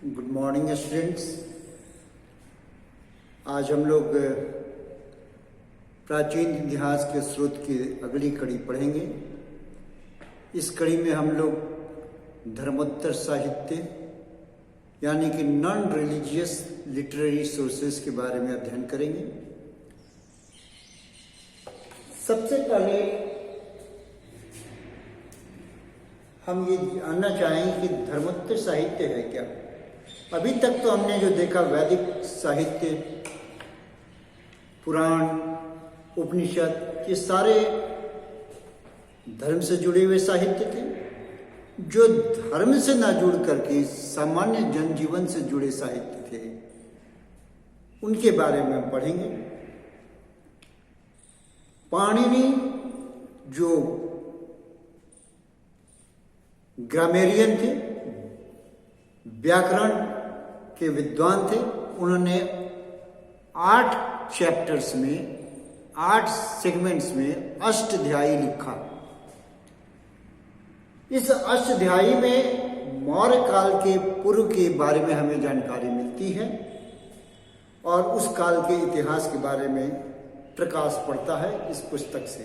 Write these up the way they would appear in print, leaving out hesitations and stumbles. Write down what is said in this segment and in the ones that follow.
Good morning students. आज हम लोग प्राचीन इतिहास के स्रोत की अगली कड़ी पढ़ेंगे। इस कड़ी में हम लोग धर्मोत्तर साहित्य यानी कि नॉन रिलीजियस लिटरेरी सोर्सेस के बारे में अध्ययन करेंगे। सबसे पहले हम ये जानना चाहेंगे कि धर्मोत्तर साहित्य है क्या। अभी तक तो हमने जो देखा वैदिक साहित्य, पुराण, उपनिषद, ये सारे धर्म से जुड़े हुए साहित्य थे। जो धर्म से ना जुड़ करके सामान्य जनजीवन से जुड़े साहित्य थे, उनके बारे में हम पढ़ेंगे। पाणिनि जो ग्रामेरियन थे, व्याकरण के विद्वान थे, उन्होंने 8 चैप्टर्स में 8 सेगमेंट्स में अष्टाध्यायी लिखा। इस अष्टाध्यायी में मौर्य काल के पूर्व के बारे में हमें जानकारी मिलती है और उस काल के इतिहास के बारे में प्रकाश पड़ता है इस पुस्तक से।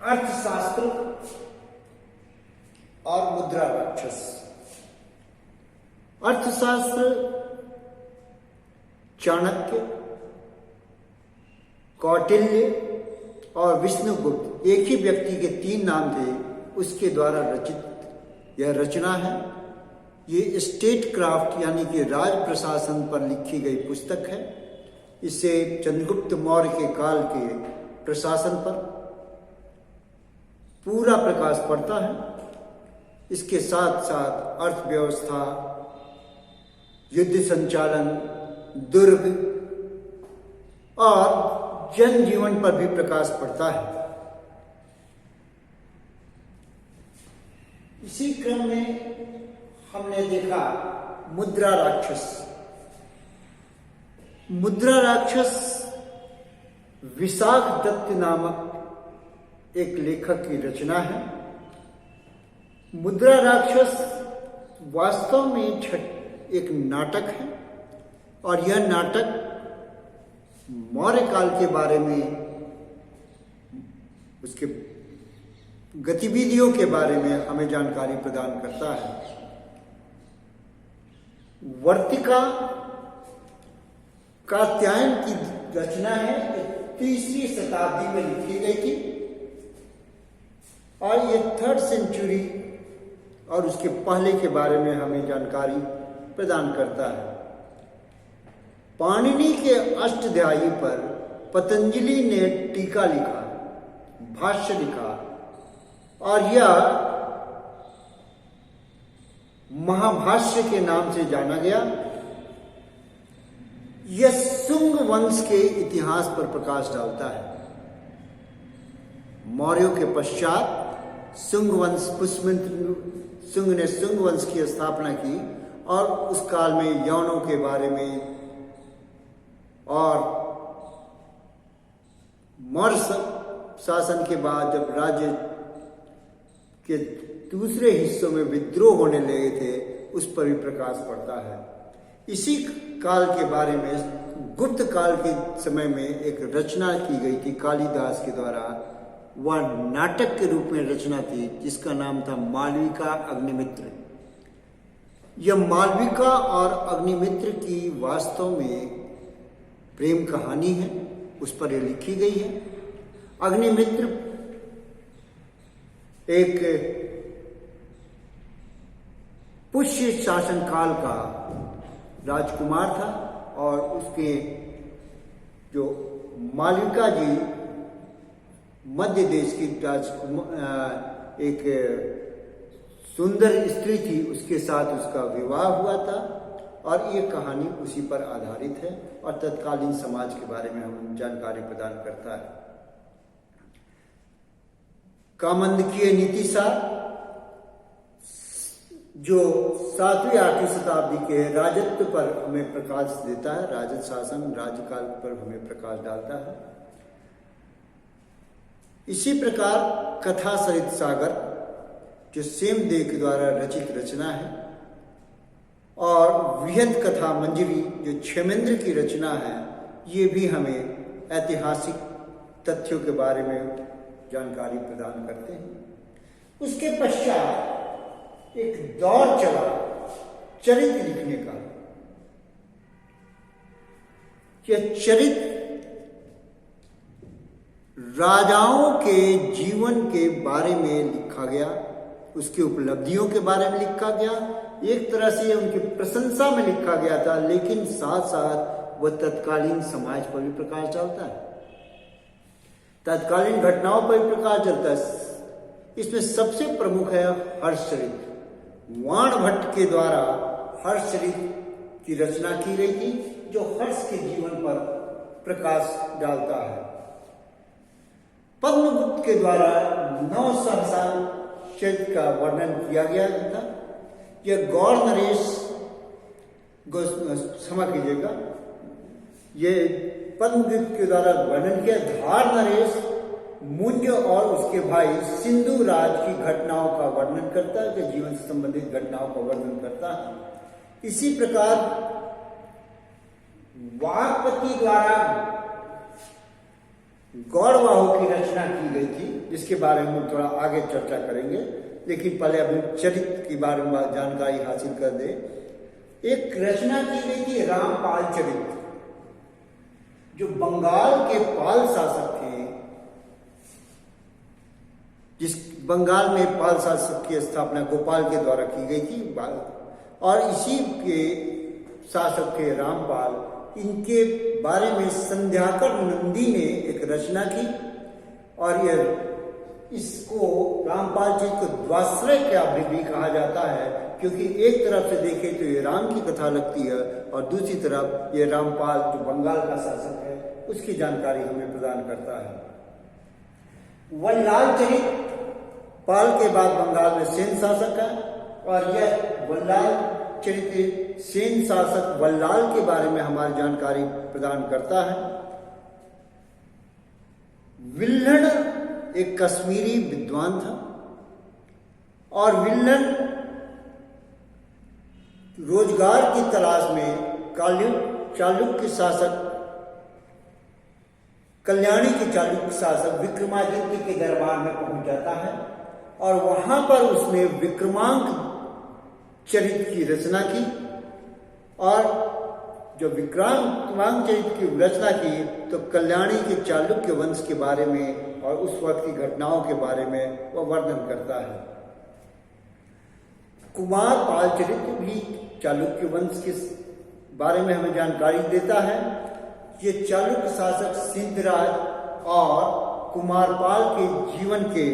अर्थशास्त्र और मुद्रा राक्षस। अर्थशास्त्र चाणक्य, कौटिल्य और विष्णुगुप्त, एक ही व्यक्ति के 3 नाम थे, उसके द्वारा रचित यह रचना है। ये स्टेट क्राफ्ट यानी कि राज प्रशासन पर लिखी गई पुस्तक है। इसे चंद्रगुप्त मौर्य के काल के प्रशासन पर पूरा प्रकाश पड़ता है। इसके साथ साथ अर्थव्यवस्था, युद्ध संचालन, दुर्ग और जनजीवन पर भी प्रकाश पड़ता है। इसी क्रम में हमने देखा मुद्रा राक्षस। मुद्रा राक्षस विशाख दत्त नामक एक लेखक की रचना है। मुद्रा राक्षस वास्तव में एक नाटक है और यह नाटक मौर्य काल के बारे में, उसके गतिविधियों के बारे में हमें जानकारी प्रदान करता है। वर्तिका कात्यायन की रचना है, 3वीं शताब्दी में लिखी गई थी और ये 3rd सेंचुरी और उसके पहले के बारे में हमें जानकारी प्रदान करता है। पाणिनि के अष्टाध्यायी पर पतंजलि ने टीका लिखा, भाष्य लिखा और यह महाभाष्य के नाम से जाना गया। यह शुंग वंश के इतिहास पर प्रकाश डालता है। मौर्यों के पश्चात शुंग वंश, पुष्यमित्र शुंग ने शुंग वंश की स्थापना की और उस काल में यवनों के बारे में और मौर्य शासन के बाद जब राज्य के दूसरे हिस्सों में विद्रोह होने लगे थे, उस पर भी प्रकाश पड़ता है। इसी काल के बारे में गुप्त काल के समय में एक रचना की गई थी कालिदास के द्वारा। वह नाटक के रूप में रचना थी जिसका नाम था मालविका अग्निमित्र। यह मालविका और अग्निमित्र की वास्तव में प्रेम कहानी है, उस पर यह लिखी गई है। अग्निमित्र एक पुष्य शासन काल का राजकुमार था और उसके जो मालविका जी मध्य देश की राजकुमार, एक सुंदर स्त्री थी, उसके साथ उसका विवाह हुआ था और ये कहानी उसी पर आधारित है और तत्कालीन समाज के बारे में हमें जानकारी प्रदान करता है। कामंदकीय नीतिसार जो 7वीं 8वीं शताब्दी के राजत्व पर हमें प्रकाश देता है, राजत शासन, राज्यकाल पर हमें प्रकाश डालता है। इसी प्रकार कथा सरित सागर जो सेमदेव के द्वारा रचित रचना है, और वृहद कथा मंजरी जो क्षेमेंद्र की रचना है, ये भी हमें ऐतिहासिक तथ्यों के बारे में जानकारी प्रदान करते हैं। उसके पश्चात एक दौर चला चरित्र लिखने का। यह चरित्र राजाओं के जीवन के बारे में लिखा गया, उसकी उपलब्धियों के बारे में लिखा गया, एक तरह से उनकी प्रशंसा में लिखा गया था, लेकिन साथ साथ वह तत्कालीन समाज पर भी प्रकाश डालता है, तत्कालीन घटनाओं पर भी प्रकाश डालता है। इसमें सबसे प्रमुख है हर्षचरित। वाण भट्ट के द्वारा हर्षचरित की रचना की गई थी, जो हर्ष के जीवन पर प्रकाश डालता है। पद्मगुप्त के द्वारा 9 सहसा चरित्र का वर्णन किया गया था। यह गौड़ नरेश, क्षमा कीजिएगा, ये पद्मगुप्त के द्वारा वर्णन किया। धार नरेश मुंज और उसके भाई सिंधु राज की घटनाओं का वर्णन करता है, जो जीवन से संबंधित घटनाओं का वर्णन करता है। इसी प्रकार वागपति द्वारा गौड़वाहों की रचना की गई थी, जिसके बारे में हम थोड़ा आगे चर्चा करेंगे, लेकिन पहले अभी चरित्र के बारे में जानकारी हासिल कर दे। एक रचना की गई थी रामपाल चरित्र, जो बंगाल के पाल शासक थे, जिस बंगाल में पाल शासक की स्थापना गोपाल के द्वारा की गई थी, और इसी के शासक थे रामपाल। इनके बारे में संध्याकर नंदी ने एक रचना की, और यह इसको रामपाल जी को द्वाश्रय काव्य भी कहा जाता है, क्योंकि एक तरफ से देखें तो ये राम की कथा लगती है, और दूसरी तरफ ये रामपाल जो बंगाल का शासक है उसकी जानकारी हमें प्रदान करता है। वल्लाल चरित्र पाल के बाद बंगाल में सेन शासक है, और यह वल्लाल चरित्र सेन शासक वल्लाल के बारे में हमारी जानकारी प्रदान करता है। विल्हण एक कश्मीरी विद्वान था, और विल्हण रोजगार की तलाश में चालुक्य शासक कल्याणी के चालुक्य शासक विक्रमादित्य के दरबार में पहुंच जाता है, और वहां पर उसने विक्रमांक चरित्र की रचना की। और जो विक्रमांक चरित्र की रचना की, तो कल्याणी के चालुक्य वंश के बारे में और उस वक्त की घटनाओं के बारे में वह वर्णन करता है। कुमार पाल चरित्र भी चालुक्य वंश के बारे में हमें जानकारी देता है। ये चालुक्य शासक सिंधराज और कुमारपाल के जीवन के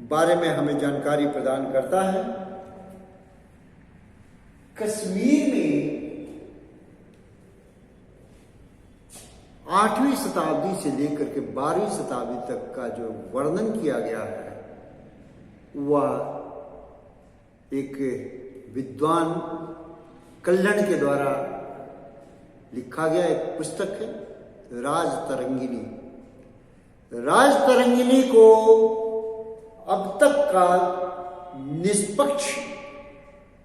बारे में हमें जानकारी प्रदान करता है। कश्मीर में 8वीं शताब्दी से लेकर के 12वीं शताब्दी तक का जो वर्णन किया गया है, वह एक विद्वान कल्हण के द्वारा लिखा गया एक पुस्तक है, राजतरंगिणी। राजतरंगिणी को अब तक का निष्पक्ष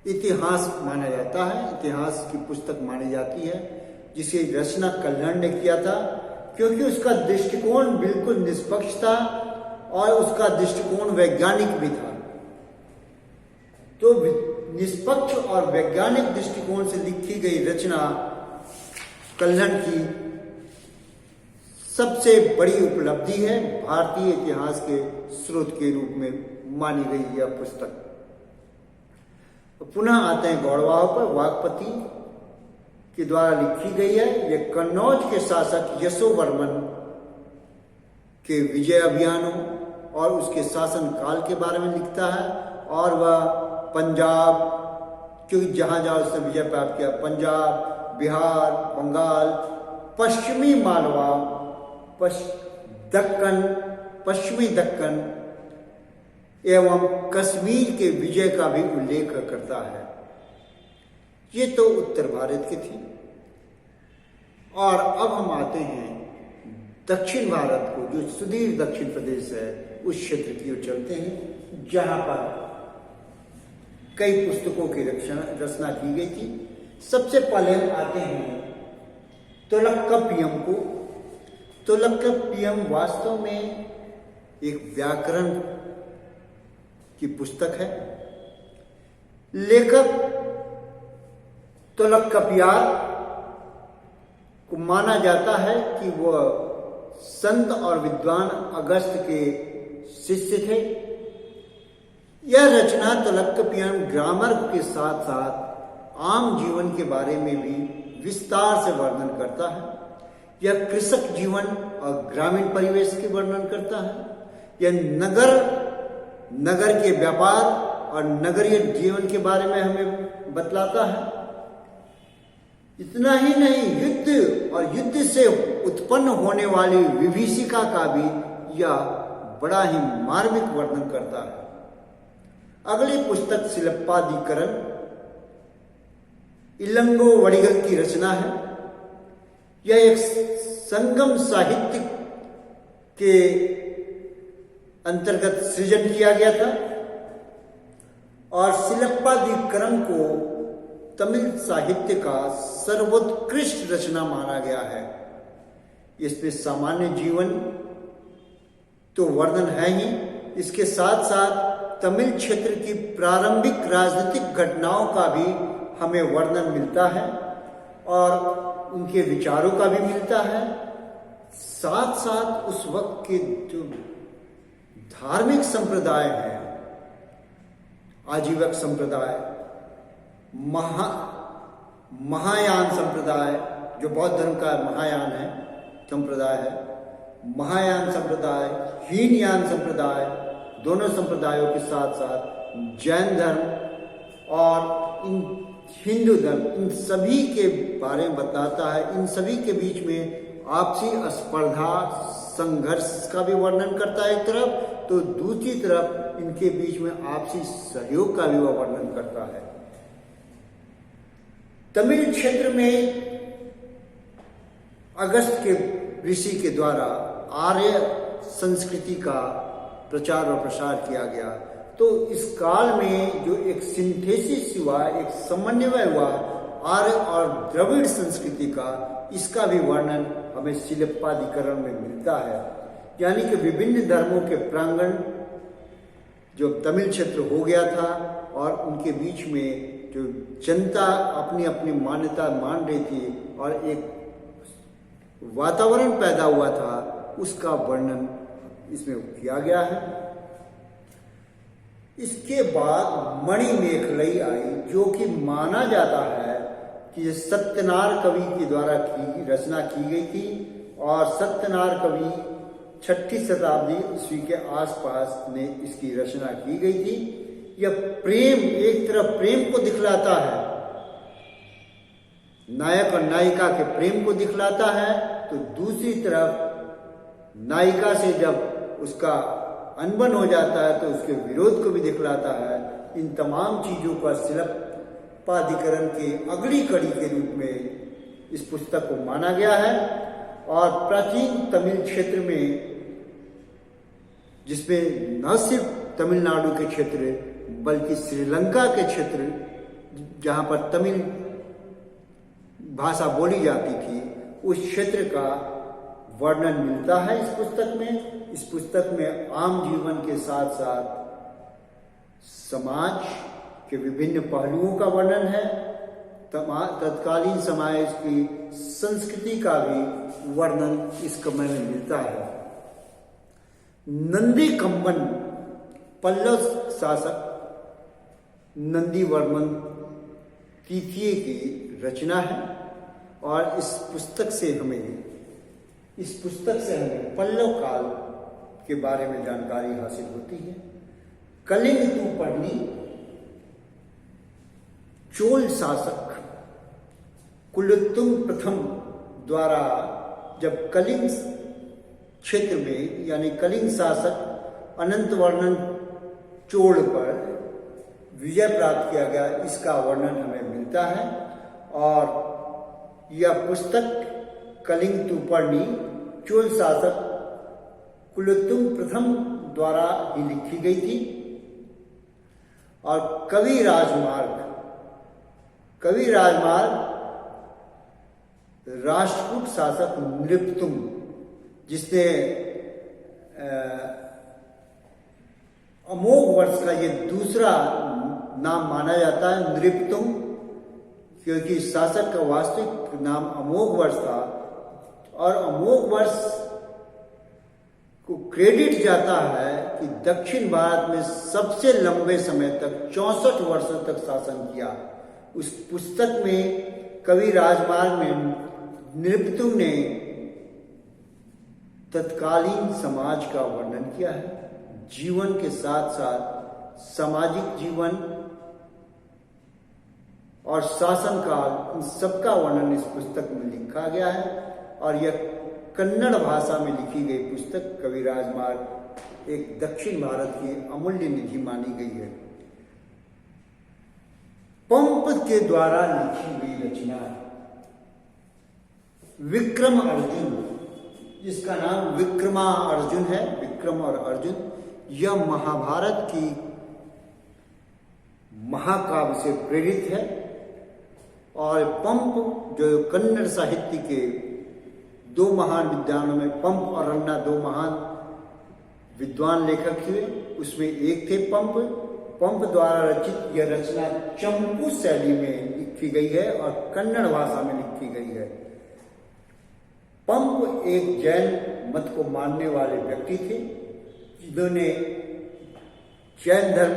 इतिहास माना जाता है, इतिहास की पुस्तक मानी जाती है, जिसे रचना कल्हण ने किया था, क्योंकि उसका दृष्टिकोण बिल्कुल निष्पक्ष था और उसका दृष्टिकोण वैज्ञानिक भी था। तो निष्पक्ष और वैज्ञानिक दृष्टिकोण से लिखी गई रचना कल्हण की सबसे बड़ी उपलब्धि है। भारतीय इतिहास के स्रोत के रूप में मानी गई यह पुस्तक। पुनः आते हैं गौड़वाहों पर। वागपति के द्वारा लिखी गई है। यह कन्नौज के शासक यशोवर्मन के विजय अभियानों और उसके शासन काल के बारे में लिखता है, और वह पंजाब, क्योंकि जहां जहां उसने विजय प्राप्त किया, पंजाब, बिहार, बंगाल, पश्चिमी मालवा, दक्कन, पश्चिमी दक्कन एवं कश्मीर के विजय का भी उल्लेख करता है। ये तो उत्तर भारत की थी। और अब हम आते हैं दक्षिण भारत को, जो सुदूर दक्षिण प्रदेश है, उस क्षेत्र की ओर चलते हैं, जहां पर कई पुस्तकों की रचना की गई थी। सबसे पहले आते हैं तोलक्कपियम को। तोलक्कपियम वास्तव में एक व्याकरण की पुस्तक है। लेखक तोलक्कपियार को माना जाता है कि वह संत और विद्वान अगस्त के शिष्य थे। यह रचना तोलक्कपियम ग्रामर के साथ साथ आम जीवन के बारे में भी विस्तार से वर्णन करता है। यह कृषक जीवन और ग्रामीण परिवेश के वर्णन करता है। यह नगर के व्यापार और नगरीय जीवन के बारे में हमें बतलाता है। इतना ही नहीं, युद्ध और युद्ध से उत्पन्न होने वाली विभीषिका का भी यह बड़ा ही मार्मिक वर्णन करता है। अगली पुस्तक शिलप्पाधिकरण इलंगो वडिगल की रचना है। यह एक संगम साहित्य के अंतर्गत सृजन किया गया था और शिलप्पाधिकरण को तमिल साहित्य का सर्वोत्कृष्ट रचना माना गया है। इसमें सामान्य जीवन तो वर्णन है ही, इसके साथ साथ तमिल क्षेत्र की प्रारंभिक राजनीतिक घटनाओं का भी हमें वर्णन मिलता है और उनके विचारों का भी मिलता है। साथ साथ उस वक्त के जो धार्मिक संप्रदाय हैं, आजीवक संप्रदाय, महायान संप्रदाय, जो बौद्ध धर्म का महायान है संप्रदाय है, महायान संप्रदाय, हीनयान संप्रदाय, दोनों संप्रदायों के साथ साथ जैन धर्म और इन हिंदू धर्म, इन सभी के बारे में बताता है। इन सभी के बीच में आपसी स्पर्धा, संघर्ष का भी वर्णन करता है एक तरफ, तो दूसरी तरफ इनके बीच में आपसी सहयोग का भी वह वर्णन करता है। तमिल क्षेत्र में अगस्त के ऋषि के द्वारा आर्य संस्कृति का प्रचार और प्रसार किया गया। तो इस काल में जो एक सिंथेसिस हुआ, एक समन्वय हुआ आर्य और द्रविड़ संस्कृति का, इसका भी वर्णन हमें शिलप्पाधिकरण में मिलता है। यानी कि विभिन्न धर्मों के प्रांगण जो तमिल क्षेत्र हो गया था और उनके बीच में जो जनता अपनी अपनी मान्यता मान रही थी और एक वातावरण पैदा हुआ था, उसका वर्णन इसमें किया गया है। इसके बाद मणिमेखलई आई, जो कि माना जाता है कि सत्यनार कवि के द्वारा रचना की गई थी और सत्यनार कवि 6ठी शताब्दी ईस्वी के आसपास ने इसकी रचना की गई थी। यह प्रेम, एक तरफ प्रेम को दिखलाता है, नायक और नायिका के प्रेम को दिखलाता है, तो दूसरी तरफ नायिका से जब उसका अनबन हो जाता है तो उसके विरोध को भी दिखलाता है। इन तमाम चीजों का शिलप्पाधिकरण के अगली कड़ी के रूप में इस पुस्तक को माना गया है। और प्राचीन तमिल क्षेत्र में, जिसमें न सिर्फ तमिलनाडु के क्षेत्र बल्कि श्रीलंका के क्षेत्र, जहां पर तमिल भाषा बोली जाती थी, उस क्षेत्र का वर्णन मिलता है इस पुस्तक में। इस पुस्तक में आम जीवन के साथ साथ समाज के विभिन्न पहलुओं का वर्णन है, तत्कालीन समाज की संस्कृति का भी वर्णन इस कमरे में मिलता है। नंदी कंबन पल्लव शासक नंदीवर्मन तृतीय की रचना है और इस पुस्तक से हमें पल्लव काल के बारे में जानकारी हासिल होती है। कलिंग तूपर्णी चोल शासक कुलोत्तुंग प्रथम द्वारा जब कलिंग क्षेत्र में, यानी कलिंग शासक अनंतवर्णन चोल पर विजय प्राप्त किया गया, इसका वर्णन हमें मिलता है। और यह पुस्तक कलिंग तूपर्णी चोल शासक कुलोत्तुंग प्रथम द्वारा ही लिखी गई थी और कवि राजमार्ग राष्ट्रकूट शासक नृपतुंग, जिसने अमोघ वर्ष का ये दूसरा नाम माना जाता है नृपतुंग, क्योंकि शासक का वास्तविक नाम अमोघ वर्ष था। और अमोघ वर्ष को क्रेडिट जाता है कि दक्षिण भारत में सबसे लंबे समय तक 64 वर्षों तक शासन किया। उस पुस्तक में कवि राजमार्ग में नृपतुंग ने तत्कालीन समाज का वर्णन किया है। जीवन के साथ साथ सामाजिक जीवन और शासन काल, इन सबका वर्णन इस पुस्तक में लिखा गया है। और यह कन्नड़ भाषा में लिखी गई पुस्तक कवि राजमार्ग एक दक्षिण भारत की अमूल्य निधि मानी गई है। पंप के द्वारा लिखी गई रचना विक्रम अर्जुन, जिसका नाम विक्रमार्जुन है, विक्रम और अर्जुन, यह महाभारत की महाकाव्य से प्रेरित है। और पंप जो कन्नड़ साहित्य के दो महान विद्वानों में, पंप और रन्ना, दो महान विद्वान लेखक हुए, उसमें एक थे पंप। पंप द्वारा रचित यह रचना चंपू शैली में लिखी गई है और कन्नड़ भाषा में लिखी गई है। पंप एक जैन मत को मानने वाले व्यक्ति थे, जिन्होंने जैन धर्म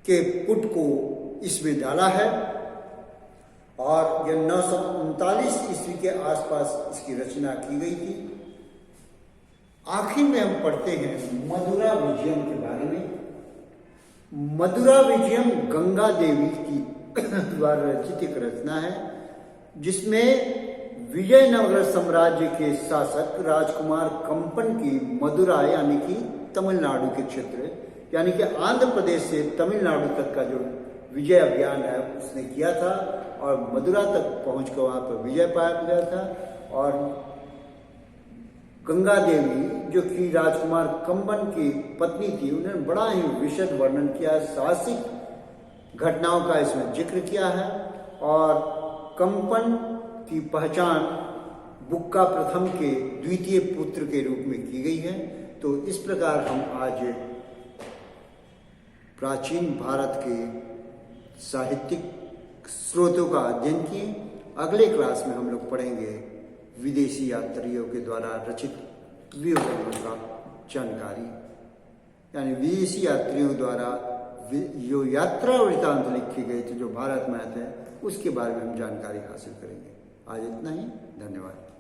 के पुट को इसमें डाला है। और यह 939 ईस्वी के आसपास इसकी रचना की गई थी। आखिर में हम पढ़ते हैं मधुरा विजयम के बारे में। मधुरा विजयम गंगा देवी की द्वारा रचित एक रचना है, जिसमें विजयनगर साम्राज्य के शासक राजकुमार कंपन की मदुरा यानी कि तमिलनाडु के क्षेत्र, यानी कि आंध्र प्रदेश से तमिलनाडु तक का जो विजय अभियान है उसने किया था। और मदुरा तक पहुंचकर वहां पर विजय पाया गया था। और गंगा देवी जो कि राजकुमार कंपन की पत्नी थी, उन्होंने बड़ा ही विशद वर्णन किया, साहसिक घटनाओं का इसमें जिक्र किया है। और कंपन की पहचान बुक्का प्रथम के द्वितीय पुत्र के रूप में की गई है। तो इस प्रकार हम आज प्राचीन भारत के साहित्यिक स्रोतों का अध्ययन किए। अगले क्लास में हम लोग पढ़ेंगे विदेशी यात्रियों के द्वारा रचित व्यूहरचना का जानकारी, यानी विदेशी यात्रियों द्वारा जो यात्रा वृत्तांत लिखे गए थे जो भारत में आते हैं, उसके बारे में हम जानकारी हासिल करेंगे। आज इतना ही, धन्यवाद।